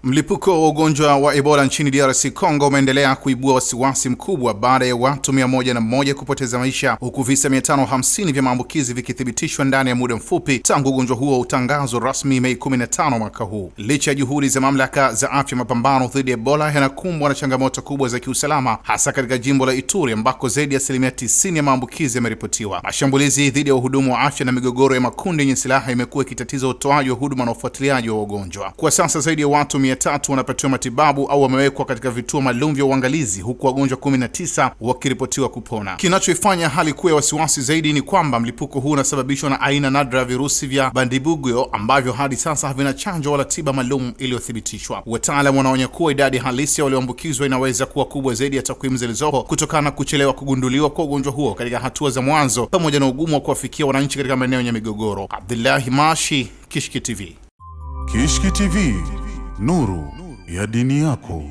Mlipuko wa ugonjwa wa Ebola nchini DRC Congo umeendelea kuibua wasiwasi mkubwa baada ya watu 101 kupoteza maisha, huku visa 550 vya maambukizi vikithibitishwa ndani ya muda mfupi tangu ugonjwa huo utangazwa rasmi Mei 15 mwaka huu. Licha ya juhudi za mamlaka za afya, mapambano dhidi ya Ebola yanakumbwa na changamoto kubwa za kiusalama, hasa katika jimbo la Ituri ambako zaidi ya 90% ya maambukizi yameripotiwa. Mashambulizi dhidi ya wahudumu wa afya na migogoro ya makundi yenye silaha imekuwa ikitatiza utoaji wa huduma na ufuatiliaji wa wagonjwa. Kwa sasa zaidi ya watu 300 wanapatiwa matibabu au wamewekwa katika vituo maalum vya uangalizi, huku wagonjwa 19 wakiripotiwa kupona. Kinachoifanya hali kuwa ya wasiwasi zaidi ni kwamba mlipuko huu unasababishwa na aina nadra ya virusi vya Bundibugyo ambavyo hadi sasa havina chanjo wala tiba maalum iliyothibitishwa. Wataalamu wanaonya kuwa idadi halisi ya walioambukizwa inaweza kuwa kubwa zaidi ya takwimu zilizopo kutokana na kuchelewa kugunduliwa kwa ugonjwa huo katika hatua za mwanzo pamoja na ugumu wa kuwafikia wananchi katika maeneo yenye migogoro. Abdullahi Mashi, Kishki TV. Kishki TV, nuru ya dini yako.